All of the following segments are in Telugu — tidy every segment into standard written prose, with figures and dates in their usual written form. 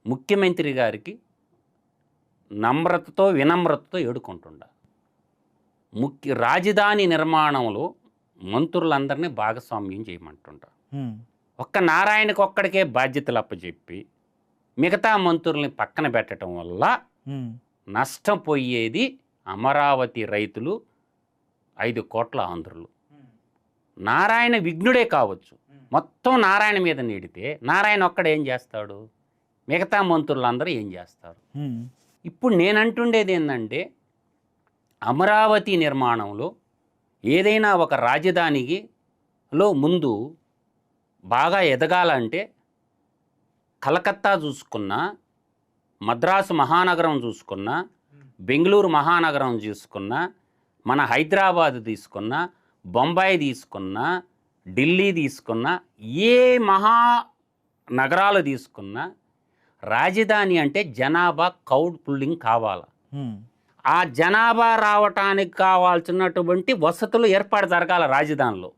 ముఖ్యమంత్రి గారికి నమ్రతతో వినమ్రతతో ఏడుకుంటుండా. రాజధాని నిర్మాణంలో మంత్రులందరినీ భాగస్వామ్యం చేయమంటుంటా. ఒక్క నారాయణకి ఒక్కడికే బాధ్యతలు అప్పచెప్పి మిగతా మంత్రుల్ని పక్కన పెట్టడం వల్ల నష్టపోయేది అమరావతి రైతులు, 5 కోట్ల ఆంధ్రులు. నారాయణ విఘ్నుడే కావచ్చు, మొత్తం నారాయణ మీద నీడితే నారాయణ ఒక్కడేం చేస్తాడు, మిగతా మంత్రులందరూ ఏం చేస్తారు? ఇప్పుడు నేనంటుండేది ఏంటంటే, అమరావతి నిర్మాణంలో ఏదైనా ఒక రాజధానిలో ముందు బాగా ఎదగాలంటే కలకత్తా చూసుకున్నా, మద్రాసు మహానగరం చూసుకున్నా, బెంగళూరు మహానగరం చూసుకున్నా, మన హైదరాబాద్ తీసుకున్నా, బొంబాయి తీసుకున్నా, ఢిల్లీ తీసుకున్నా, ఏ మహానగరాలు తీసుకున్నా రాజధాని అంటే జనాభా క్రౌడ్ పుల్లింగ్ కావాలి. ఆ జనాభా రావటానికి కావాల్సినటువంటి వసతులు ఏర్పాటు జరగాల రాజధానిలో.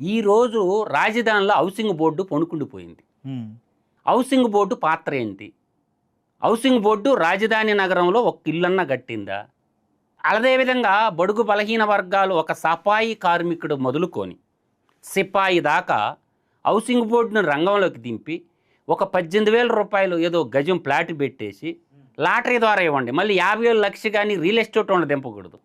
ఈరోజు రాజధానిలో హౌసింగ్ బోర్డు పొణుకుండిపోయింది. హౌసింగ్ బోర్డు పాత్ర ఏంటి? హౌసింగ్ బోర్డు రాజధాని నగరంలో ఒక ఇల్లన్నా కట్టిందా? అదేవిధంగా బడుగు బలహీన వర్గాలు, ఒక సఫాయి కార్మికుడు మొదలుకొని సిపాయి దాకా హౌసింగ్ బోర్డును రంగంలోకి దింపి ఒక 18,000 రూపాయలు ఏదో గజం ప్లాట్ పెట్టేసి లాటరీ ద్వారా ఇవ్వండి, మళ్ళీ 50,000 లక్ష కానీ రియల్ ఎస్టేట్ వాళ్ళు దింపకూడదు.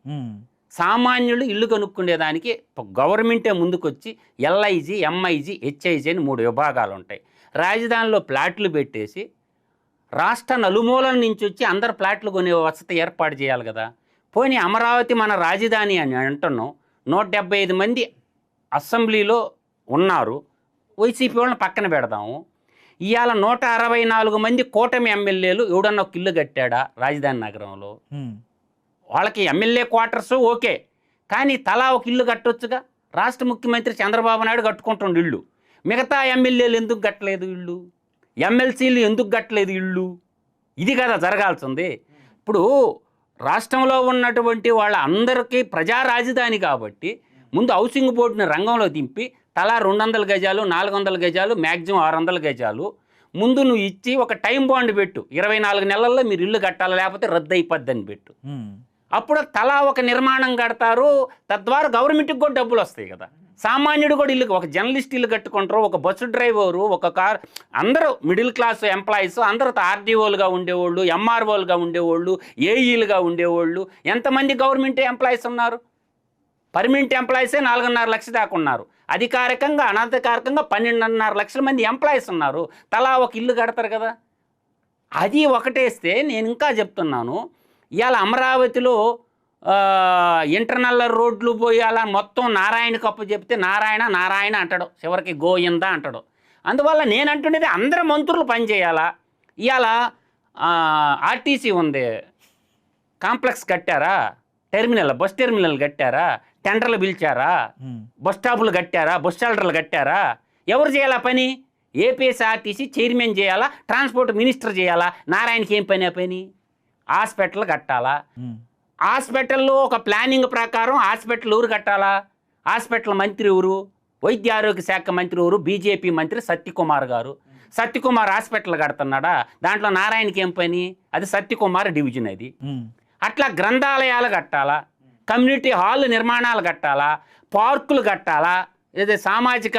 సామాన్యులు ఇల్లు కొనుక్కునేదానికి గవర్నమెంటే ముందుకొచ్చి ఎల్ఐజీ, ఎంఐజీ, హెచ్ఐజీ అని 3 విభాగాలు ఉంటాయి. రాజధానిలో ప్లాట్లు పెట్టేసి రాష్ట్ర నలుమూలల నుంచి వచ్చి అందరు ప్లాట్లు కొనే వసతి ఏర్పాటు చేయాలి కదా. పోనీ అమరావతి మన రాజధాని అని అంటున్నాం, 175 మంది అసెంబ్లీలో ఉన్నారు, వైసీపీ వాళ్ళని పక్కన పెడదాము. ఇవాళ 164 మంది కూటమి ఎమ్మెల్యేలు ఎవడన్నా ఒక ఇల్లు కట్టాడా రాజధాని నగరంలో? వాళ్ళకి ఎమ్మెల్యే క్వార్టర్స్ ఓకే, కానీ తలా ఒక ఇల్లు కట్టొచ్చుగా. రాష్ట్ర ముఖ్యమంత్రి చంద్రబాబు నాయుడు కట్టుకుంటుండు ఇల్లు, మిగతా ఎమ్మెల్యేలు ఎందుకు కట్టలేదు ఇల్లు? ఎమ్మెల్సీలు ఎందుకు కట్టలేదు ఇల్లు? ఇది కదా జరగాల్సింది. ఇప్పుడు రాష్ట్రంలో ఉన్నటువంటి వాళ్ళ అందరికీ ప్రజా రాజధాని కాబట్టి ముందు హౌసింగ్ బోర్డుని రంగంలో దింపి తలా 200 గజాలు, 400 గజాలు, మ్యాక్సిమం 600 గజాలు ముందు నువ్వు ఇచ్చి ఒక టైం బాండ్ పెట్టు, 24 నెలల్లో మీరు ఇల్లు కట్టాలి, లేకపోతే రద్దు అయిపోద్దని పెట్టు. అప్పుడు తలా ఒక నిర్మాణం కడతారు, తద్వారా గవర్నమెంట్కి కూడా డబ్బులు వస్తాయి కదా. సామాన్యుడు కూడా ఇల్లు, ఒక జర్నలిస్ట్ ఇల్లు కట్టుకుంటారు, ఒక బస్సు డ్రైవరు, ఒక కార్, అందరూ మిడిల్ క్లాస్ ఎంప్లాయీస్, అందరూ ఆర్డీఓలుగా ఉండేవాళ్ళు, ఎంఆర్ఓలుగా ఉండేవాళ్ళు, ఏఈలుగా ఉండేవాళ్ళు. ఎంతమంది గవర్నమెంట్ ఎంప్లాయీస్ ఉన్నారు? పర్మనెంట్ ఎంప్లాయీసే 4.5 లక్షల దాకా ఉన్నారు. అధికారికంగా అనధికారికంగా 12.5 లక్షల మంది ఎంప్లాయీస్ ఉన్నారు. తలా ఒక ఇల్లు కడతారు కదా. అది ఒకటేస్తే నేను ఇంకా చెప్తున్నాను, ఇవాళ అమరావతిలో ఇంటర్నల్ రోడ్లు పోయి అలా మొత్తం నారాయణ కప్పు చెప్తే నారాయణ నారాయణ అంటాడు, చివరికి గోయిందా అంటాడు. అందువల్ల నేను అంటున్నది అందరు మంత్రులు పనిచేయాలా. ఇవాళ ఆర్టీసీ ఉంది, కాంప్లెక్స్ కట్టారా, బస్ టెర్మినల్ కట్టారా, టెండర్లు పిలిచారా, బస్ స్టాపులు కట్టారా, బస్ షెల్టర్లు కట్టారా? ఎవరు చేయాలా పని? ఏపీఎస్ఆర్టీసీ చైర్మన్ చేయాలా, ట్రాన్స్పోర్ట్ మినిస్టర్ చేయాలా? నారాయణకి ఏం పని? ఆ పని హాస్పిటల్ కట్టాలా. హాస్పిటల్లో ఒక ప్లానింగ్ ప్రకారం హాస్పిటల్ ఎవరు కట్టాలా? హాస్పిటల్ మంత్రి ఎవరు? వైద్య ఆరోగ్య శాఖ మంత్రి ఎవరు? బీజేపీ మంత్రి సత్యకుమార్ గారు. సత్యకుమార్ హాస్పిటల్ కడుతున్నాడా? దాంట్లో నారాయణకి ఏం పని? అది సత్యకుమార్ డివిజన్. అది అట్లా గ్రంథాలయాలు కట్టాలా, కమ్యూనిటీ హాల్ నిర్మాణాలు కట్టాలా, పార్కులు కట్టాలా, ఏదో సామాజిక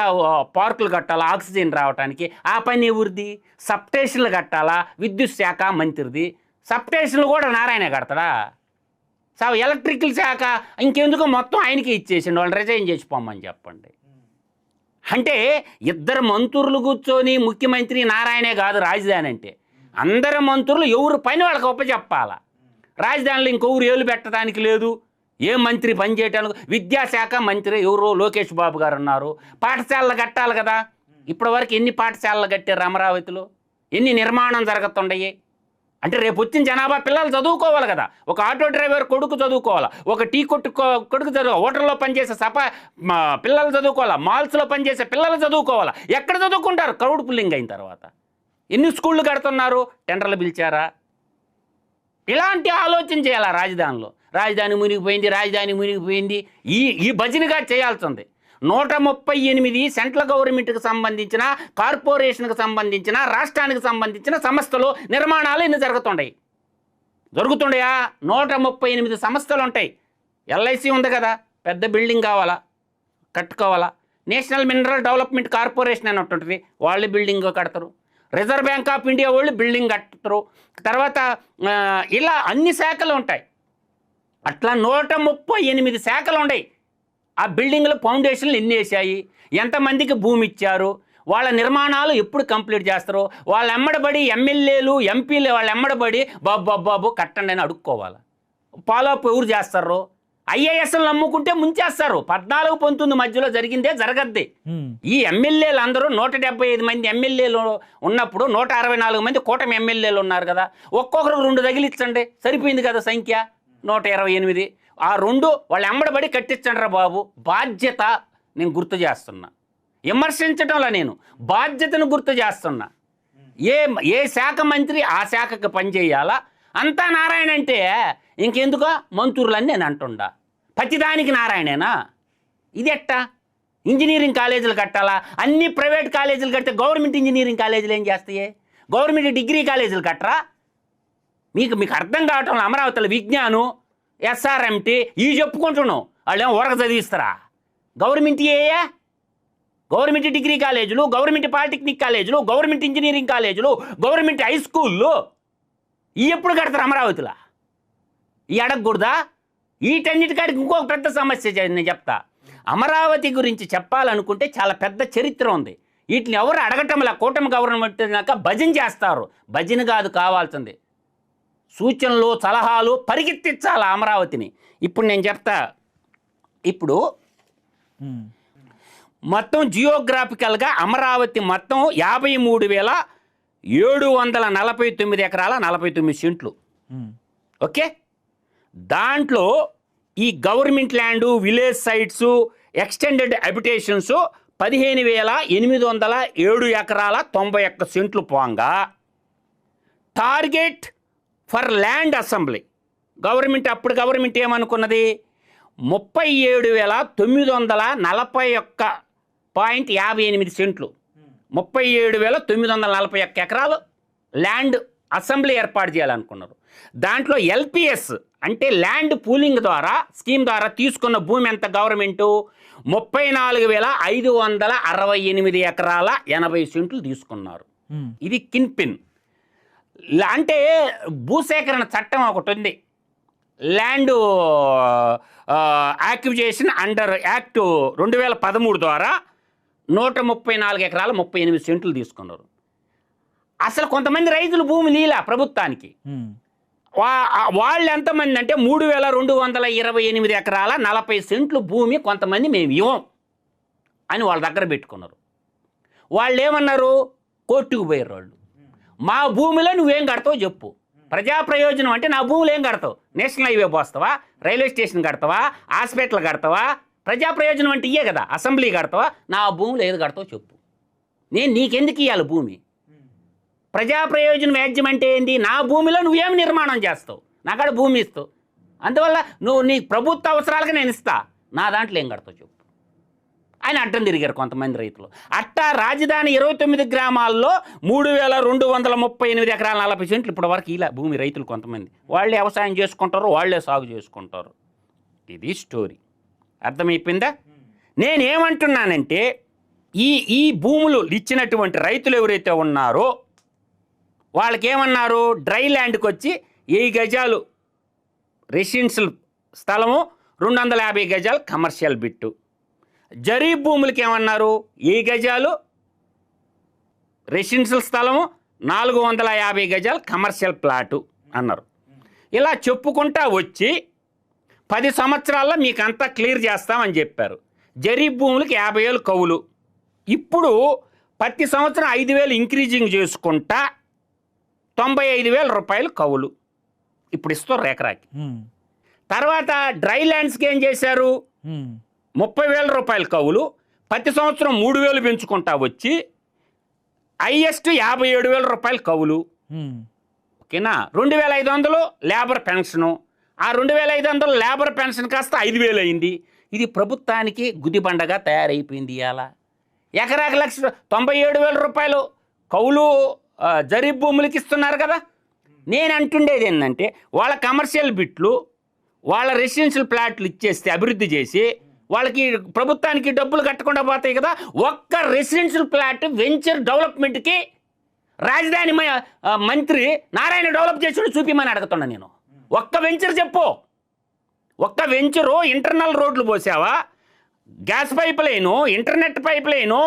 పార్కులు కట్టాలా ఆక్సిజన్ రావడానికి. ఆ పని ఎవరిది? సబ్స్టేషన్లు కట్టాలా, విద్యుత్ శాఖ మంత్రిది. సబ్స్టేషన్లు కూడా నారాయణ కడతాడా? ఎలక్ట్రికల్ శాఖ ఇంకెందుకు మొత్తం ఆయనకి ఇచ్చేసిండు, వాళ్ళు రిజైన్ చేసిపోమని చెప్పండి. అంటే ఇద్దరు మంత్రులు కూర్చొని ముఖ్యమంత్రి నారాయణే కాదు రాజధాని అంటే, అందరు మంత్రులు ఎవరు పని వాళ్ళకి ఒప్పచెప్పాలా. రాజధానిలో ఇంకొకరు ఏలు పెట్టడానికి లేదు, ఏ మంత్రి పనిచేయటానికి. విద్యాశాఖ మంత్రి ఎవరు? లోకేష్ బాబు గారు ఉన్నారు. పాఠశాలలు కట్టాలి కదా. ఇప్పటి వరకు ఎన్ని పాఠశాలలు కట్టారు అమరావతిలో? ఎన్ని నిర్మాణం జరుగుతుండయి? అంటే రేపు వచ్చిన జనాభా పిల్లలు చదువుకోవాలి కదా. ఒక ఆటో డ్రైవర్ కొడుకు చదువుకోవాలా, ఒక టీ కొట్టు కొడుకు చదువు, హోటల్లో పనిచేసే పిల్లలు చదువుకోవాలా, మాల్స్లో పనిచేసే పిల్లలు చదువుకోవాలా. ఎక్కడ చదువుకుంటారు? క్రౌడ్ పుల్లింగ్ అయిన తర్వాత. ఎన్ని స్కూళ్ళు కడుతున్నారు? టెండర్లు పిలిచారా? ఇలాంటి ఆలోచన చేయాలా రాజధానిలో. రాజధాని మునిగిపోయింది, రాజధాని మునిగిపోయింది, ఈ భజనగా చేయాల్సింది. 138 సెంట్రల్ గవర్నమెంట్కి సంబంధించిన, కార్పొరేషన్కి సంబంధించిన, రాష్ట్రానికి సంబంధించిన సంస్థలు నిర్మాణాలు ఇన్ని జరుగుతుండయా? 138 సంస్థలు ఉంటాయి. ఎల్ఐసి ఉంది కదా, పెద్ద బిల్డింగ్ కావాలా, కట్టుకోవాలా. నేషనల్ మినరల్ డెవలప్మెంట్ కార్పొరేషన్ అని ఉంటుంది, వాళ్ళు బిల్డింగ్ కడతారు. రిజర్వ్ బ్యాంక్ ఆఫ్ ఇండియా వాళ్ళు బిల్డింగ్ కట్టరు. తర్వాత ఇలా అన్ని శాఖలు ఉంటాయి. అట్లా 138 శాఖలు ఉన్నాయి. ఆ బిల్డింగ్లు ఫౌండేషన్లు ఎన్ని వేసాయి, ఎంతమందికి భూమి ఇచ్చారు, వాళ్ళ నిర్మాణాలు ఎప్పుడు కంప్లీట్ చేస్తారు, వాళ్ళ ఎమ్మడబడి ఎమ్మెల్యేలు ఎంపీలు వాళ్ళ ఎమ్మడబడి బాబు కట్టండి అని అడుక్కోవాలి. ఫాలోఅప్ ఎవరు చేస్తారు? ఐఏఎస్లు నమ్ముకుంటే ముంచేస్తారు. 14-19 మధ్యలో జరిగిందే జరగద్ది. ఈ ఎమ్మెల్యేలు అందరూ 175 మంది ఎమ్మెల్యేలు ఉన్నప్పుడు 164 మంది కూటమి ఎమ్మెల్యేలు ఉన్నారు కదా, ఒక్కొక్కరు 2 తగిలించండి, సరిపోయింది కదా సంఖ్య 128. ఆ 2 వాళ్ళు ఎమ్మడబడి కట్టించండి రా బాబు. బాధ్యత నేను గుర్తు చేస్తున్నా, విమర్శించడంలో నేను బాధ్యతను గుర్తు చేస్తున్నా. ఏ శాఖ మంత్రి ఆ శాఖకు పనిచేయాలా? అంతా నారాయణ అంటే ఇంకెందుకో మంత్రులని నేను అంటుండా. ప్రతిదానికి నారాయణేనా? ఇది ఎట్టా? ఇంజనీరింగ్ కాలేజీలు కట్టాలా? అన్ని ప్రైవేట్ కాలేజీలు కడితే గవర్నమెంట్ ఇంజనీరింగ్ కాలేజీలు ఏం చేస్తాయి? గవర్నమెంట్ డిగ్రీ కాలేజీలు కట్టరా? మీకు అర్థం కావటం. అమరావతిలో విజ్ఞానం, ఎస్ఆర్ఎంటీ ఇవి చెప్పుకుంటున్నావు, వాళ్ళు ఏమో ఊరక చదివిస్తారా? గవర్నమెంట్ ఏయా? గవర్నమెంట్ డిగ్రీ కాలేజీలు, గవర్నమెంట్ పాలిటెక్నిక్ కాలేజీలు, గవర్నమెంట్ ఇంజనీరింగ్ కాలేజీలు, గవర్నమెంట్ హై స్కూళ్ళు ఇవి ఎప్పుడు కడతారు అమరావతిలో? ఈ అడగకూడదా? వీటన్నిటికాడికి ఇంకొక పెద్ద సమస్య నేను చెప్తా. అమరావతి గురించి చెప్పాలనుకుంటే చాలా పెద్ద చరిత్ర ఉంది. వీటిని ఎవరు అడగటంలా. కూటమి గవర్నమెంట్ భజన చేస్తారు. భజన కాదు కావాల్సింది, సూచనలు సలహాలు పరిగెత్తించాలి అమరావతిని. ఇప్పుడు నేను చెప్తా. ఇప్పుడు మొత్తం జియోగ్రాఫికల్గా అమరావతి మొత్తం 53,749 ఎకరాల 49 సెంట్లు. ఓకే, దాంట్లో ఈ government land, village sites, extended habitations 15,807 ఎకరాల 91 సెంట్లు పోంగా, target for land assembly government government ఏమనుకున్నది? 37,941.58 సెంట్లు, 37,941 ఎకరాలు ల్యాండ్ అసెంబ్లీ ఏర్పాటు చేయాలనుకున్నారు. దాంట్లో ఎల్పిఎస్ అంటే ల్యాండ్ పూలింగ్ ద్వారా స్కీమ్ ద్వారా తీసుకున్న భూమి ఎంత గవర్నమెంటు? 34,568 ఎకరాల 80 సెంట్లు తీసుకున్నారు. ఇది కిన్పిన్. అంటే భూసేకరణ చట్టం ఒకటి ఉంది, ల్యాండ్ యాక్విజేషన్ అండర్ యాక్ట్ 2013 ద్వారా 134 ఎకరాల 38 సెంట్లు తీసుకున్నారు. అసలు కొంతమంది రైతులు భూమి లీలా ప్రభుత్వానికి. వాళ్ళు ఎంతమంది అంటే 3,228 ఎకరాల 40 సెంట్లు భూమి కొంతమంది మేము ఇవ్వం అని వాళ్ళ దగ్గర పెట్టుకున్నారు. వాళ్ళు ఏమన్నారు? కోర్టుకు పోయారు వాళ్ళు. మా భూమిలో నువ్వేం కడతావు చెప్పు, ప్రజా ప్రయోజనం అంటే నా భూములు ఏం కడతావు? నేషనల్ హైవే పోస్తావా, రైల్వే స్టేషన్ కడతావా, హాస్పిటల్ కడతావా? ప్రజా ప్రయోజనం అంటే ఇయ్యే కదా. అసెంబ్లీ కడతావా? నా భూములు ఏది కడతావు చెప్పు, నేను నీకెందుకు ఇవ్వాలి భూమి? ప్రజా ప్రయోజన వ్యాజ్యం అంటే ఏంటి? నా భూమిలో నువ్వేం నిర్మాణం చేస్తావు, నాకాడ భూమి ఇస్తావు, అందువల్ల నువ్వు నీ ప్రభుత్వ అవసరాలకు నేను ఇస్తా, నా దాంట్లో ఏం కడతావు చెప్పు అని అడ్డం తిరిగారు కొంతమంది రైతులు. అట్టా రాజధాని 29 గ్రామాల్లో 3,238 ఎకరాల 40 సెంట్లు ఇప్పటి వరకు ఇలా భూమి రైతులు కొంతమంది. వాళ్ళే వ్యవసాయం చేసుకుంటారు, వాళ్ళే సాగు చేసుకుంటారు. ఇది స్టోరీ. అర్థమైపోయిందా? నేనేమంటున్నానంటే ఈ భూములు ఇచ్చినటువంటి రైతులు ఎవరైతే ఉన్నారో వాళ్ళకేమన్నారు? డ్రై ల్యాండ్కి వచ్చి 1000 గజాలు రెసిడెన్షియల్ స్థలము, 250 గజాలు కమర్షియల్ బిట్టు. జరీబ్ భూములకి ఏమన్నారు? 1000 గజాలు రెసిడెన్షియల్ స్థలము, 450 గజాలు కమర్షియల్ ప్లాటు అన్నారు. ఇలా చెప్పుకుంటా వచ్చి 10 సంవత్సరాల్లో మీకు అంతా క్లియర్ చేస్తామని చెప్పారు. జరీబ్ భూములకి 50,000 కవులు. ఇప్పుడు ప్రతి సంవత్సరం 5,000 ఇంక్రీజింగ్ చేసుకుంటా 95,000 రూపాయలు కవులు ఇప్పుడు ఇస్తారు ఎకరాకి. తర్వాత డ్రై ల్యాండ్స్కి ఏం చేశారు? 30,000 రూపాయలు కవులు, ప్రతి సంవత్సరం 3,000 పెంచుకుంటా వచ్చి హైయెస్ట్ 57,000 రూపాయలు కవులు. ఓకేనా? 2,500 లేబర్ పెన్షను. ఆ 2,500 లేబర్ పెన్షన్ కాస్త 5,000 అయింది. ఇది ప్రభుత్వానికి గుదిబండగా తయారైపోయింది. ఇవాళ ఎకరాకి 1,97,000 రూపాయలు కౌలు జరీబ్ భూములకి ఇస్తున్నారు కదా. నేను అంటుండేది ఏంటంటే వాళ్ళ కమర్షియల్ బిట్లు వాళ్ళ రెసిడెన్షియల్ ప్లాట్లు ఇచ్చేస్తే అభివృద్ధి చేసి వాళ్ళకి ప్రభుత్వానికి డబ్బులు కట్టకుండా పోతాయి కదా. ఒక్క రెసిడెన్షియల్ ప్లాట్ వెంచర్ డెవలప్మెంట్కి రాజధాని మంత్రి నారాయణ డెవలప్ చేసి చూపిమని అడుగుతున్నా నేను. ఒక్క వెంచర్ చెప్పు. ఒక్క వెంచరు ఇంటర్నల్ రోడ్లు పోసావా, gas pipeline, internet pipeline,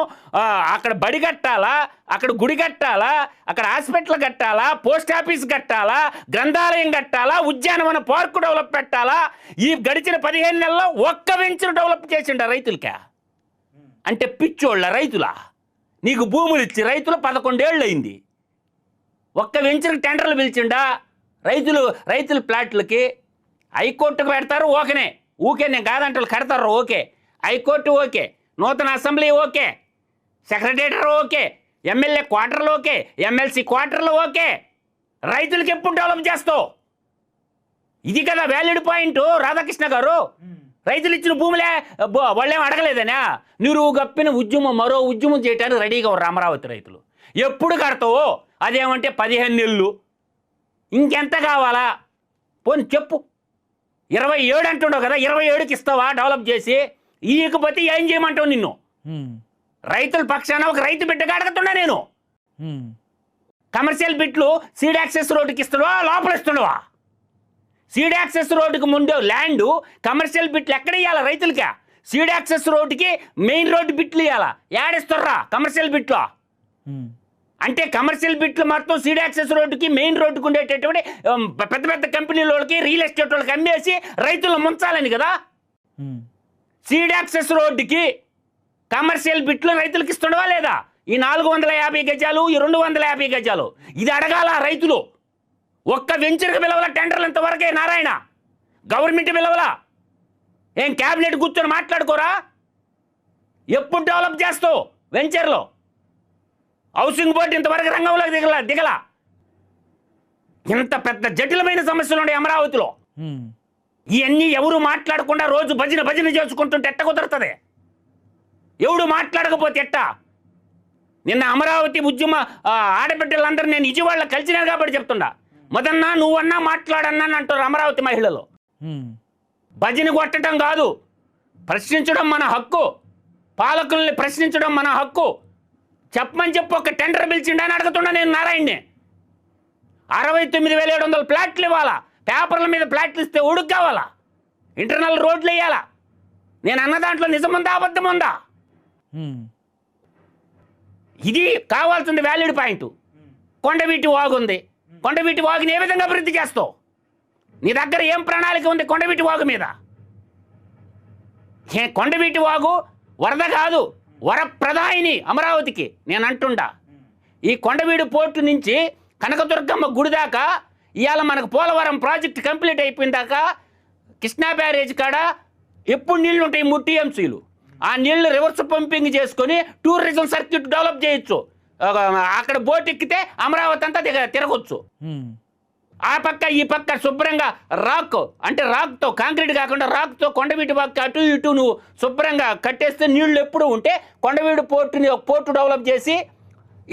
అక్కడ బడి కట్టాలా, అక్కడ గుడి కట్టాలా, అక్కడ హాస్పిటల్ కట్టాలా, పోస్ట్ ఆఫీస్ కట్టాలా, గ్రంథాలయం కట్టాలా, ఉద్యానవన పార్కు డెవలప్ పెట్టాలా. ఈ గడిచిన 15 నెలల్లో ఒక్క వెంచర్ డెవలప్ చేసిండ రైతులకా? అంటే పిచ్చోళ్ళ రైతులా? నీకు భూములు ఇచ్చి రైతులు 11 ఏళ్ళు అయింది. ఒక్క వెంచర్కి టెండర్లు పిలిచిండా? రైతుల ప్లాట్లకి హైకోర్టుకు పెడతారు, ఊకే నేను కాదంటే కడతారు, ఓకే. హైకోర్టు ఓకే, నూతన assembly okay, secretariat okay, MLA క్వార్టర్లు ఓకే, ఎమ్మెల్సీ క్వార్టర్లు ఓకే. రైతులకి ఎప్పుడు డెవలప్ చేస్తావు? ఇది కదా వ్యాలిడ్ పాయింట్ రాధాకృష్ణ గారు. రైతులు ఇచ్చిన భూములే వాళ్ళేం అడగలేదనా? మీరు గప్పిన మరో ఉద్యమం చేయడానికి రెడీగా ఉన్నారు అమరావతి రైతులు. ఎప్పుడు కడతావు? అదేమంటే 15 నెలలు. ఇంకెంత కావాలా? పోనీ చెప్పు. 27 అంటుండవు కదా, 27కి ఇస్తావా డెవలప్ చేసి? ఈయకపోతే ఏం చేయమంటావు నిన్ను? రైతుల పక్షాన ఒక రైతు బిడ్డగా అడుగుతున్నా నేను. కమర్షియల్ బిట్లు సీడ్ యాక్సెస్ రోడ్డుకి ఇస్తున్నావా, లోపల ఇస్తున్నావా? సీడ్ యాక్సెస్ రోడ్డుకి ముందు ల్యాండ్ కమర్షియల్ బిట్లు ఎక్కడ ఇవ్వాలా రైతులకా? సీడ్ యాక్సెస్ రోడ్డుకి మెయిన్ రోడ్డు బిట్లు ఇవ్వాలా? ఏడిస్తుర్రా కమర్షియల్ బిట్లు? అంటే కమర్షియల్ బిట్లు మొత్తం సీడ్ యాక్సెస్ రోడ్డుకి మెయిన్ రోడ్డుకు ఉండేటటువంటి పెద్ద పెద్ద కంపెనీల వాళ్ళకి, రియల్ ఎస్టేట్ వాళ్ళకి అమ్మేసి రైతులను ముంచాలని కదా. సీడ్ యాక్సెస్ రోడ్డుకి కమర్షియల్ బిట్లు రైతులకు ఇస్తుండవా లేదా? ఈ 450 గజాలు, ఈ 250 గజాలు, ఇది అడగాల రైతులు. ఒక్క వెంచర్కి పిలవల టెండర్లు ఇంతవరకే నారాయణ. గవర్నమెంట్ పిలవలా? ఏం క్యాబినెట్ కూర్చొని మాట్లాడుకోరా? ఎప్పుడు డెవలప్ చేస్తావు వెంచర్లో? హౌసింగ్ బోర్డు ఇంతవరకు రంగంలోకి దిగల. ఇంత పెద్ద జటిలమైన సమస్యలు ఉన్నాయి అమరావతిలో. ఇవన్నీ ఎవరు మాట్లాడకుండా రోజు భజన చేసుకుంటుంటే ఎట్ట కుదురుతుంది? ఎవడు మాట్లాడకపోతే ఎట్టా? నిన్న అమరావతి ఉద్యమ ఆడబిడ్డలందరూ నేను విజయవాడలో కలిసినాను కాబట్టి చెప్తుండా. మొదన్నా నువ్వన్నా మాట్లాడన్నా అంటారు అమరావతి మహిళలు. భజన కొట్టడం కాదు, ప్రశ్నించడం మన హక్కు. పాలకుల్ని ప్రశ్నించడం మన హక్కు. చెప్పమని చెప్పి ఒక టెండర్ పిలిచిండని అడుగుతున్నా నేను నారాయణ్ని. 69,700 ప్లాట్లు ఇవ్వాలా? పేపర్ల మీద ప్లాట్లు ఇస్తే ఉడుకు కావాలా? ఇంటర్నల్ రోడ్లు వేయాలా? నేను అన్న దాంట్లో నిజముందా అబద్ధం ఉందా? ఇది కావాల్సింది వ్యాలిడ్ పాయింట్. కొండవీటి వాగు ఉంది. కొండవీటి వాగుని ఏ విధంగా అభివృద్ధి చేస్తావు? నీ దగ్గర ఏం ప్రణాళిక ఉంది కొండవీటి వాగు మీద? కొండవీటి వాగు వరద కాదు, వరప్రదాయిని అమరావతికి నేను అంటుండా. ఈ కొండవీడు పోర్టు నుంచి కనకదుర్గమ్మ గుడి దాకా ఇవాళ మనకు పోలవరం ప్రాజెక్ట్ కంప్లీట్ అయిపోయిన దాకా కృష్ణా బ్యారేజ్ కాడ ఎప్పుడు నీళ్లు ఉంటాయి 3 TMCలు. ఆ నీళ్లు రివర్స్ పంపింగ్ చేసుకొని టూరిజం సర్క్యూట్ డెవలప్ చేయొచ్చు. అక్కడ బోట్ ఎక్కితే అమరావతి అంతా తిరగొచ్చు. ఆ పక్క ఈ పక్క శుభ్రంగా రాక్, అంటే రాక్తో, కాంక్రీట్ కాకుండా రాక్తో కొండవీటి పక్క అటు ఇటు నువ్వు శుభ్రంగా కట్టేస్తే నీళ్లు ఎప్పుడు ఉంటే కొండవీడు పోర్టుని ఒక పోర్టు డెవలప్ చేసి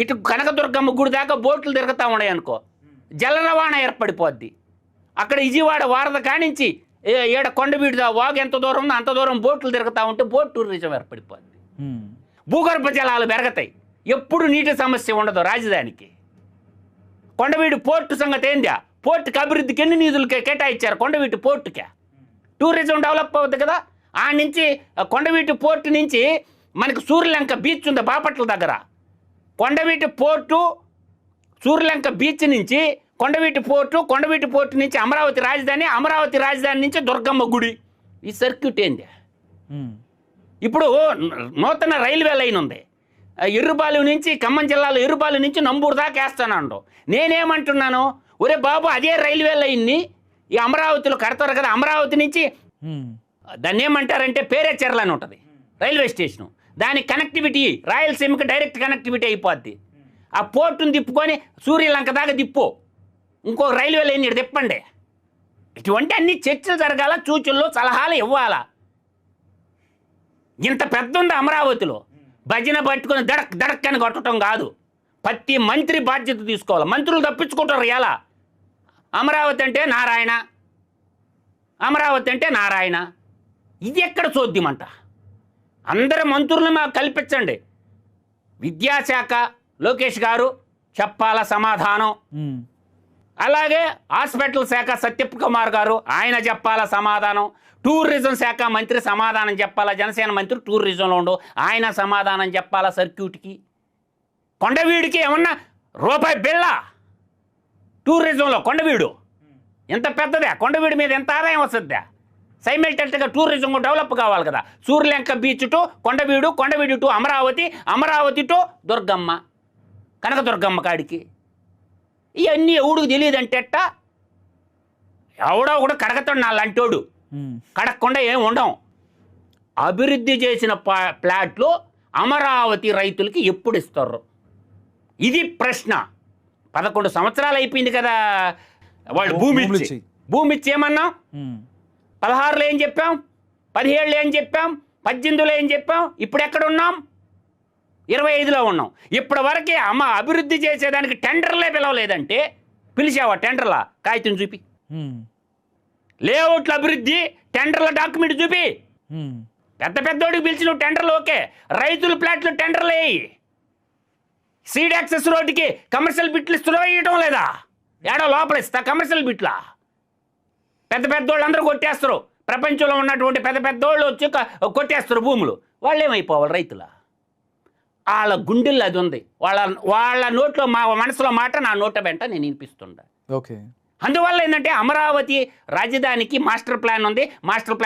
ఇటు కనకదుర్గమ్మ గుడి దాకా బోట్లు తిరుగుతూ ఉన్నాయి అనుకో, జల రవాణా ఏర్పడిపోద్ది. అక్కడ విజయవాడ వారద కానించి ఏడ కొండవీడు వాగు ఎంత దూరం ఉందో అంత దూరం బోట్లు తిరుగుతూ ఉంటే బోట్ టూరిజం ఏర్పడిపోద్ది. భూగర్భ జలాలు పెరగతాయి. ఎప్పుడు నీటి సమస్య ఉండదు రాజధానికి. కొండవీడు పోర్టు సంగతి ఏందా? పోర్టుకి అభివృద్ధికి ఎన్ని నిధులు కేటాయించారు కొండవీటి పోర్టుకే? టూరిజం డెవలప్ అవుతుంది కదా. ఆ నుంచి కొండవీటి పోర్టు నుంచి మనకు సూర్యలంక బీచ్ ఉంది బాపట్ల దగ్గర. కొండవీటి పోర్టు, సూర్యలంక బీచ్ నుంచి కొండవీటి పోర్టు నుంచి అమరావతి రాజధాని నుంచి దుర్గమ్మ గుడి. ఈ సర్క్యూట్ ఏంది? ఇప్పుడు నూతన రైల్వే లైన్ ఉంది. ఎర్రుబాలు నుంచి ఖమ్మం జిల్లాలో ఎర్రుబాలు నుంచి నంబూరు దాకా వేస్తానండు. నేనేమంటున్నాను, ఒరే బాబు అదే రైల్వే లైన్ని ఈ అమరావతిలో కడతారు కదా. అమరావతి నుంచి దాన్ని ఏమంటారంటే పేరేచెర్ల అని ఉంటుంది రైల్వే స్టేషను. దాని కనెక్టివిటీ రాయలసీమకి డైరెక్ట్ కనెక్టివిటీ అయిపోద్ది. ఆ పోర్టును తిప్పుకొని సూర్యలంక దాకా తిప్పు, ఇంకో రైల్వే లైన్ ఇక్కడ తిప్పండి. ఇటువంటి అన్ని చర్చలు జరగాల, సూచనలు సలహాలు ఇవ్వాలా. ఇంత పెద్ద ఉంది అమరావతిలో. భజన పట్టుకొని దడక్ దడక్ అని కొట్టడం కాదు, ప్రతి మంత్రి బాధ్యత తీసుకోవాలి. మంత్రులు తప్పించుకుంటారు. ఎలా అమరావతి అంటే నారాయణ, అమరావతి అంటే నారాయణ, ఇది ఎక్కడ చూద్దామంట? అందరు మంత్రులను మాకు కల్పించండి. విద్యాశాఖ లోకేష్ గారు చెప్పాల సమాధానం, అలాగే హాస్పిటల్ శాఖ సత్యప్ కుమార్ గారు ఆయన చెప్పాల సమాధానం, టూరిజం శాఖ మంత్రి సమాధానం చెప్పాలా, జనసేన మంత్రి టూరిజంలో ఉండు ఆయన సమాధానం చెప్పాలా, సర్క్యూట్కి కొండవీడికి ఏమన్నా రూపాయి బిళ్ళ టూరిజంలో? కొండవీడు ఎంత పెద్దదే, కొండవీడి మీద ఎంత ఆదాయం వస్తుందా? సైమిల్టేనియస్గా టూరిజం డెవలప్ కావాలి కదా. Suryalanka beach to Kondaveedu, Kondaveedu to Amaravati, Amaravati to Durgamma, Kanakadurgamma కాడికి. ఇవన్నీ ఎవడికి తెలియదంటే ఎట్టా? ఎవడో కూడా కడగతాడు నా లాంటోడు, కడగకుండా ఏం ఉండం. అభివృద్ధి చేసిన ప్లాట్లు అమరావతి రైతులకి ఎప్పుడు ఇస్తారు? ఇది ప్రశ్న. 11 సంవత్సరాలు అయిపోయింది కదా వాళ్ళు భూమి ఇచ్చి ఏమన్నాం? 16లో ఏం చెప్పాం, 17లో ఏం చెప్పాం, 18లో ఏం చెప్పాం, ఇప్పుడు ఎక్కడ ఉన్నాం? 25లో ఉన్నాం. ఇప్పటి వరకే అభివృద్ధి చేసేదానికి టెండర్లే పిలవలేదంటే పిలిచావా? టెండర్లా కాగితం చూపి. లేఅవుట్ల అభివృద్ధి టెండర్ల డాక్యుమెంట్ చూపి. పెద్ద పెద్దోడికి పిలిచి నువ్వు టెండర్లు ఓకే, రైతుల ప్లాట్లు టెండర్లు వేయి. సీడ్ యాక్సెస్ రోడ్డుకి కమర్షియల్ బిట్లు ఇస్తున్నావా, ఇవ్వడం లేదా? ఏడో లోపల ఇస్తా కమర్షియల్ బిట్లా? పెద్ద పెద్దోళ్ళు అందరూ కొట్టేస్తారు. ప్రపంచంలో ఉన్నటువంటి పెద్ద పెద్దోళ్ళు వచ్చి కొట్టేస్తారు భూములు. వాళ్ళు ఏమైపోవాలి? రైతుల వాళ్ళ గుండెల్లో అది ఉంది. వాళ్ళ నోట్లో మనసులో మాట నా నోట వెంట నేను వినిపిస్తుండా. ఓకే. అందువల్ల ఏంటంటే అమరావతి రాజధానికి మాస్టర్ ప్లాన్ ఉంది. మాస్టర్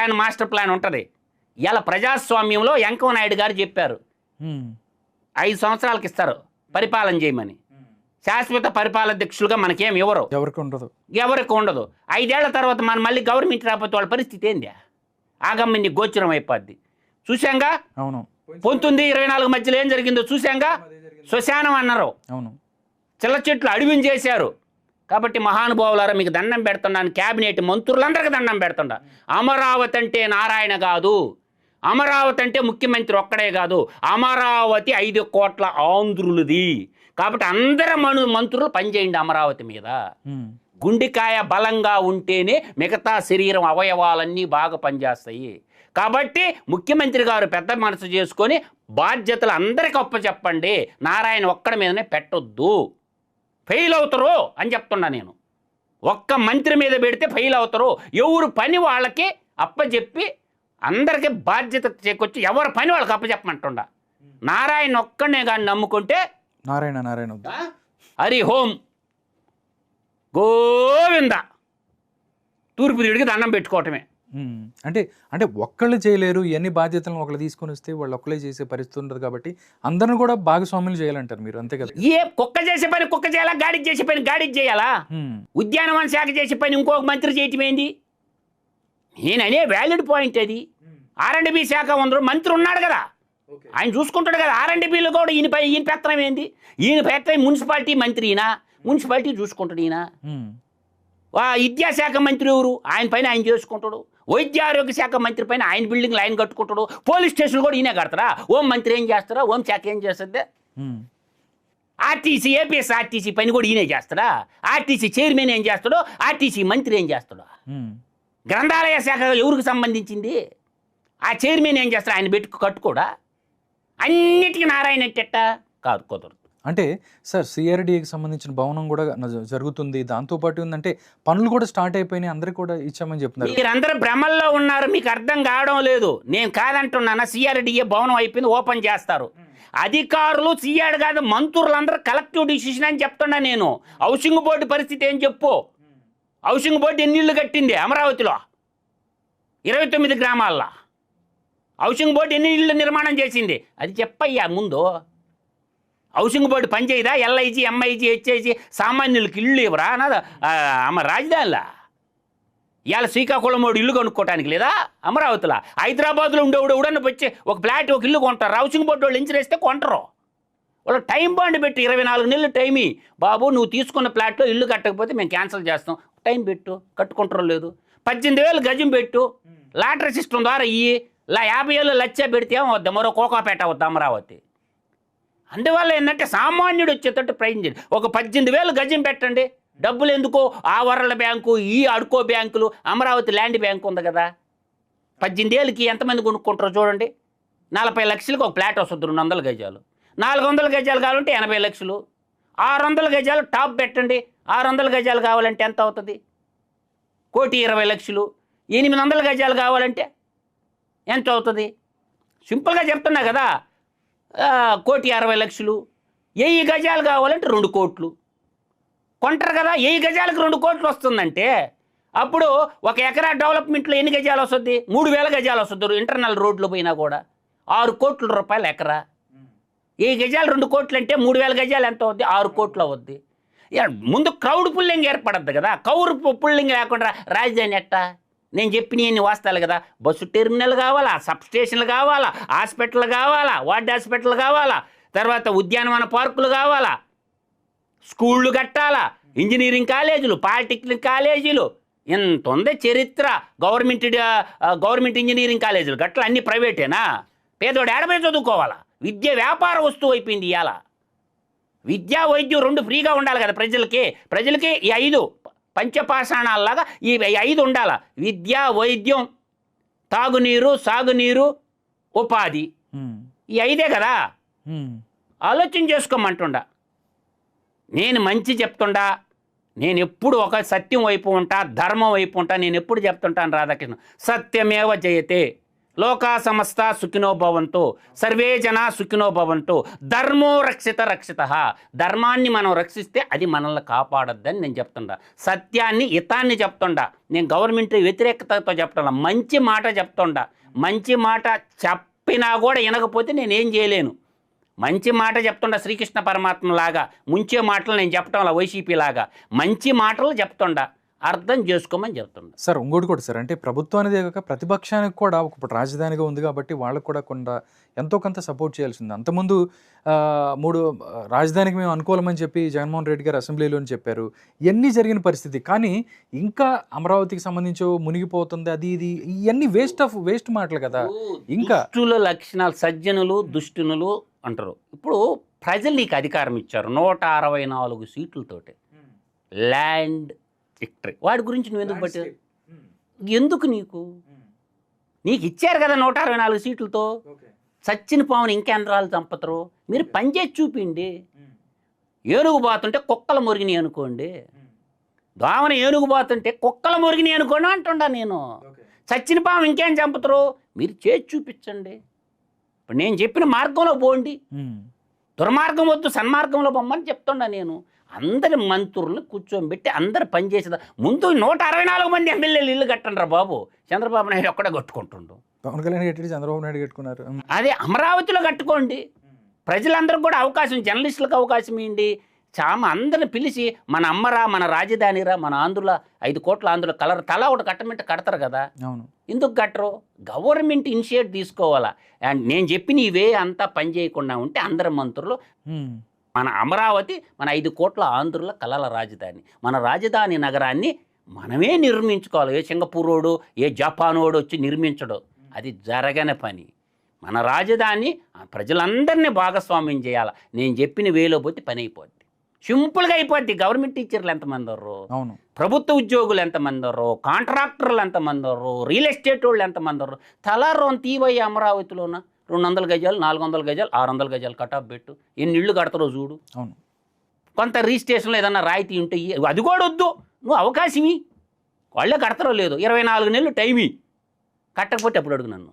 ప్లాన్ ఉంటుంది. ఇలా ప్రజాస్వామ్యంలో వెంకయ్య నాయుడు గారు చెప్పారు 5 సంవత్సరాలకు ఇస్తారు పరిపాలన చేయమని. శాశ్వత పరిపాలనాధ్యక్షులుగా మనకేం ఎవరికి ఉండదు. 5 ఏళ్ల తర్వాత మనం మళ్ళీ గవర్నమెంట్ రాకపోతే వాళ్ళ పరిస్థితి ఏంది? ఆగమ్మ గోచరం అయిపోద్ది. చూశాంగా. అవును. 1924 మధ్యలో ఏం జరిగిందో చూశాంగా. శ్మశానం అన్నారు, చిల్ల చెట్లు అడవిని చేశారు. కాబట్టి మహానుభావులారా మీకు దండం పెడుతున్నాను, క్యాబినెట్ మంత్రులందరికీ దండం పెడుతుండా. అమరావతి అంటే నారాయణ కాదు, అమరావతి అంటే ముఖ్యమంత్రి ఒక్కడే కాదు, అమరావతి 5 కోట్ల ఆంధ్రులది. కాబట్టి అందరు మంత్రులు పనిచేయండి అమరావతి మీద. గుండెకాయ బలంగా ఉంటేనే మిగతా శరీరం అవయవాలన్నీ బాగా పనిచేస్తాయి. కాబట్టి ముఖ్యమంత్రి గారు పెద్ద మనసు చేసుకొని బాధ్యతలు అందరికీ అప్పచెప్పండి. నారాయణ ఒక్కడి మీదనే పెట్టొద్దు, ఫెయిల్ అవుతారు అని చెప్తున్నా నేను. ఒక్క మంత్రి మీద పెడితే ఫెయిల్ అవుతారు. ఎవరు పని వాళ్ళకి అప్పచెప్పి అందరికీ బాధ్యత చేకొచ్చి ఎవరి పని వాళ్ళకి అప్పచెప్పమంటుండా. నారాయణ ఒక్కడనే కానీ నమ్ముకుంటే నారాయణ హరి హోం గోవింద తూర్పు దిడికి దండం పెట్టుకోవటమే. అంటే ఒక్కళ్ళు చేయలేరు, ఎన్ని బాధ్యతలను ఒకళ్ళు తీసుకొని వస్తే వాళ్ళు ఒక్కళ్ళే చేసే పరిస్థితి ఉంటుంది. కాబట్టి అందరిని కూడా భాగస్వాములు చేయాలంటారు మీరు, అంతే కదా? ఏ కుక్క చేసే పని కుక్క చేయాలా, గాడి చేసే పని గాడి చేయాలా? ఉద్యానవన శాఖ చేసే పని ఇంకొక మంత్రి చేయటం ఏంది? నేననే వ్యాలిడ్ పాయింట్ అది. R&B శాఖ ఉందరు మంత్రి ఉన్నాడు కదా, ఆయన చూసుకుంటాడు కదా. R&Bలో కూడా ఈయన పెత్తనం ఏంది? ఈయన పెత్తనం మున్సిపాలిటీ మంత్రి, ఈయన మున్సిపాలిటీ చూసుకుంటాడు. ఈయన విద్యాశాఖ మంత్రి ఎవరు? ఆయన పైన ఆయన చేసుకుంటాడు. వైద్య ఆరోగ్య శాఖ మంత్రి పైన ఆయన బిల్డింగ్లు ఆయన కట్టుకుంటాడు. పోలీస్ స్టేషన్ కూడా ఈయనే కడతారా? హోం మంత్రి ఏం చేస్తారా? హోం శాఖ ఏం చేస్తుంది? ఆర్టీసీ ఏపీఎస్ఆర్టీసీ పని కూడా ఈయనే చేస్తాడా? ఆర్టీసీ చైర్మన్ ఏం చేస్తాడో, ఆర్టీసీ మంత్రి ఏం చేస్తాడో? గ్రంథాలయ శాఖ ఎవరికి సంబంధించింది? ఆ చైర్మన్ ఏం చేస్తాడు? ఆయన కట్టుకోడా? అన్నిటికీ నారాయణ ఎట్టెట్ట కాదు, కుదరదు. అంటే సార్ సిఆర్డీఏకి సంబంధించిన భవనం కూడా జరుగుతుంది, దాంతోపాటు ఏంటంటే పనులు కూడా స్టార్ట్ అయిపోయినాయి, అందరికి కూడా ఇచ్చామని చెప్తున్నారు. మీరందరూ భ్రమల్లో ఉన్నారు, మీకు అర్థం కావడం లేదు. నేను కాదంటున్నాను, సిఆర్డీఏ భవనం అయిపోయింది, ఓపెన్ చేస్తారు. అధికారులు సిఆర్ కాదు, మంత్రులందరూ కలెక్టివ్ డిసిషన్ అని చెప్తున్నా నేను. హౌసింగ్ బోర్డు పరిస్థితి ఏం చెప్పు? హౌసింగ్ బోర్డు ఎన్ని ఇళ్ళు కట్టింది అమరావతిలో? 29 గ్రామాల్లో హౌసింగ్ బోర్డు ఎన్ని ఇళ్ళు నిర్మాణం చేసింది? అది చెప్పయ్యా ముందు. హౌసింగ్ బోర్డు పనిచేయదా? LIG, MIG, HIG సామాన్యులకి ఇల్లు ఇవ్వరా రాజధానిలా? ఇవాళ శ్రీకాకుళం వాడు ఇల్లు కొనుక్కోవటానికి లేదా? అమరావతిలో హైదరాబాద్లో ఉండేవాడు ఎవడన్నా వచ్చి ఒక ఫ్లాట్ ఒక ఇల్లు కొంటారు. హౌసింగ్ బోర్డు వాళ్ళు ఇంచురేస్తే కొంటారు. వాళ్ళు టైం బాండ్ పెట్టి 24 నెలలు టైం బాబు, నువ్వు తీసుకున్న ఫ్లాట్లో ఇల్లు కట్టకపోతే మేము క్యాన్సిల్ చేస్తాం, టైం పెట్టు, కట్టుకుంటారో లేదు. 18,000 గజం పెట్టు, లాటరీ సిస్టమ్ ద్వారా ఇయ్యి, 50 ఏళ్ళు లచ్చ పెడితే ఏమవుద్ది, మరో కోకాపేట అవుద్ది అమరావతి. అందువల్ల ఏంటంటే సామాన్యుడు వచ్చేటట్టు ప్రయత్నించండి. ఒక 18,000 గజం పెట్టండి, డబ్బులు ఎందుకో ఆ వరల్డ్ బ్యాంకు, ఈ అడుకో బ్యాంకులు, అమరావతి ల్యాండ్ బ్యాంకు ఉంది కదా, 18 ఏళ్ళకి ఎంతమంది కొనుక్కుంటారో చూడండి. 40 లక్షలకు ఒక ఫ్లాట్ వస్తుంది, 200 గజాలు. 400 గజాలు కావాలంటే 80 లక్షలు. 600 గజాలు టాప్ పెట్టండి, 600 గజాలు కావాలంటే ఎంత అవుతుంది? 1,20,00,000. 800 గజాలు కావాలంటే ఎంత అవుతుంది? సింపుల్గా చెప్తున్నా కదా, 1,60,00,000. 1000 గజాలు కావాలంటే 2 కోట్లు కొంటారు కదా. 1000 గజాలకు 2 కోట్లు వస్తుందంటే అప్పుడు 1 ఎకరా డెవలప్మెంట్లో ఎన్ని గజాలు వస్తుంది? 3,000 గజాలు వస్తుంది. ఇంటర్నల్ రోడ్లు పోయినా కూడా 6 కోట్ల రూపాయలు ఎకరా. 1000 గజాలు 2 కోట్లు అంటే 3,000 గజాలు ఎంత అవుద్ది? 6 కోట్లు అవుద్ది. ముందు క్రౌడ్ పుల్లింగ్ ఏర్పడద్దు కదా, కౌరు పుల్లింగ్ లేకుండా రాజధాని ఎట్టా? నేను చెప్పినవన్నీ వాస్తాలు కదా. బస్సు టెర్మినల్ కావాలా, సబ్ స్టేషన్లు కావాలా, హాస్పిటల్ కావాలా, వార్డ్ హాస్పిటల్ కావాలా, తర్వాత ఉద్యానవన పార్కులు కావాలా, స్కూళ్ళు కట్టాలా, ఇంజనీరింగ్ కాలేజీలు, పాలిటెక్నిక్ కాలేజీలు, ఎంత ఉంది చరిత్ర. గవర్నమెంట్ ఇంజనీరింగ్ కాలేజీలు గట్ల అన్ని ప్రైవేటేనా? పేదోడు ఏడపోయి చదువుకోవాలా? విద్య వ్యాపార వస్తువు అయిపోయింది ఇవాళ. విద్యా వైద్యం 2 ఫ్రీగా ఉండాలి కదా ప్రజలకి. ఈ 5 పంచపాషాణాల్లాగా ఈ 5 ఉండాలి: విద్య, వైద్యం, తాగునీరు, సాగునీరు, ఉపాధి. ఈ 5 కదా. ఆలోచన చేసుకోమంటుండా. నేను మంచి చెప్తుండా, నేను ఎప్పుడు ఒక సత్యం వైపు ఉంటా, ధర్మం వైపు ఉంటా. నేను ఎప్పుడు చెప్తుంటాను రాధాకృష్ణ, సత్యమేవ జయతే, లోకా సమస్త సుఖినో భవంతు, సర్వే జనా సుఖినో భవంతు, ధర్మో రక్షిత. ధర్మాన్ని మనం రక్షిస్తే అది మనల్ని కాపాడద్దని నేను చెప్తుండా. సత్యాన్ని, హితాన్ని చెప్తుండా. నేను గవర్నమెంట్ వ్యతిరేకతతో చెప్తుండా, మంచి మాట చెప్తుండా. మంచి మాట చెప్పినా కూడా వినకపోతే నేనేం చేయలేను. మంచి మాట చెప్తుండా, శ్రీకృష్ణ పరమాత్మ లాగా. ముంచే మాటలు నేను చెప్పటంలా, వైసీపీ లాగా మంచి మాటలు చెప్తుండా. అర్థం చేసుకోమని చెప్తున్నా. సార్ ఇంకోటి కూడా సార్, అంటే ప్రభుత్వానిదే కాక ప్రతిపక్షానికి కూడా ఒకప్పుడు రాజధానిగా ఉంది కాబట్టి వాళ్ళకు కూడా ఎంతో కొంత సపోర్ట్ చేయాల్సింది. అంతకుముందు 3 రాజధానికి మేము అనుకూలమని చెప్పి జగన్మోహన్ రెడ్డి గారు అసెంబ్లీలో చెప్పారు. ఇవన్నీ జరిగిన పరిస్థితి. కానీ ఇంకా అమరావతికి సంబంధించి మునిగిపోతుంది, అది ఇది, ఇవన్నీ వేస్ట్ మాటలు కదా. ఇంకా దుష్టుల లక్షణాలు, సజ్జనులు దుష్టునులు అంటారు. ఇప్పుడు ప్రజలు నీకు అధికారం ఇచ్చారు 164 సీట్లతోటి, ల్యాండ్ విక్టరీ. వాడి గురించి నువ్వు ఎందుకు బట్టి, ఎందుకు నీకు ఇచ్చారు కదా 164 సీట్లతో. సచ్చిన పావుని ఇంకెంద్రాలు చంపుతారు. మీరు పనిచేసి చూపిండి. ఏనుగు బాతుంటే కుక్కలు మురిగినాయి అనుకోండి, దోమన ఏనుగు బాతుంటే కుక్కలు మురిగినాయి అనుకోండి అంటుండా నేను. చచ్చిన పాము ఇంకేం చంపుతారు? మీరు చేసి చూపించండి. ఇప్పుడు నేను చెప్పిన మార్గంలో పోండి, దుర్మార్గం వద్దు, సన్మార్గంలో పొమ్మని చెప్తుండా నేను. అందరి మంత్రులను కూర్చోబెట్టి అందరు పనిచేసేదా. ముందు 164 మంది ఎమ్మెల్యేలు ఇల్లు కట్టండి రా బాబు. చంద్రబాబు నాయుడు ఒక్కడే కట్టుకుంటుండు, పవన్ కళ్యాణ్ కట్టి చంద్రబాబు నాయుడు కట్టుకున్నారు. అదే అమరావతిలో కట్టుకోండి. ప్రజలందరికీ కూడా అవకాశం, జర్నలిస్టులకు అవకాశం ఇవ్వండి. అందరిని పిలిచి మన అమ్మరా, మన రాజధానిరా, మన ఆంధ్రుల 5 కోట్ల ఆంధ్రుల తలా ఒకటి కట్టమంటే కడతారు కదా. అవును, ఎందుకు కట్టరు? గవర్నమెంట్ ఇనిషియేట్ తీసుకోవాలా. అండ్ నేను చెప్పిన ఇవే అంతా పని చేయకుండా ఉంటే అందరి మంత్రులు, మన అమరావతి మన 5 కోట్ల ఆంధ్రుల కళల రాజధాని, మన రాజధాని నగరాన్ని మనమే నిర్మించుకోవాలి. ఏ సింగపూరోడు, ఏ జపానోడు వచ్చి నిర్మించడు, అది జరగని పని. మన రాజధాని ప్రజలందరినీ భాగస్వామ్యం చేయాలి. నేను చెప్పిన వేలో పోతే పని అయిపోద్ది, సింపుల్గా అయిపోద్ది. గవర్నమెంట్ టీచర్లు ఎంతమంది ఉన్నారు, అవును, ప్రభుత్వ ఉద్యోగులు ఎంతమంది ఉన్నారు, కాంట్రాక్టర్లు ఎంతమంది ఉన్నారు, రియల్ ఎస్టేట్ వాళ్ళు ఎంతమంది ఉన్నారు. తలారోన్ తీవయ్య అమరావతిలోన 200 గజాలు, 400 గజాలు, 600 గజాలు కటాఫ్ పెట్టు. ఎన్ని ఇళ్ళు కడతారో చూడు. అవును, కొంత రిజిస్ట్రేషన్లో ఏదన్నా రాయితీ ఉంటే అది కూడా వద్దు, నువ్వు అవకాశం వాళ్ళే కడతారో లేదో. 24 నెలలు టైం కట్టకపోతే అప్పుడు అడుగు నన్ను.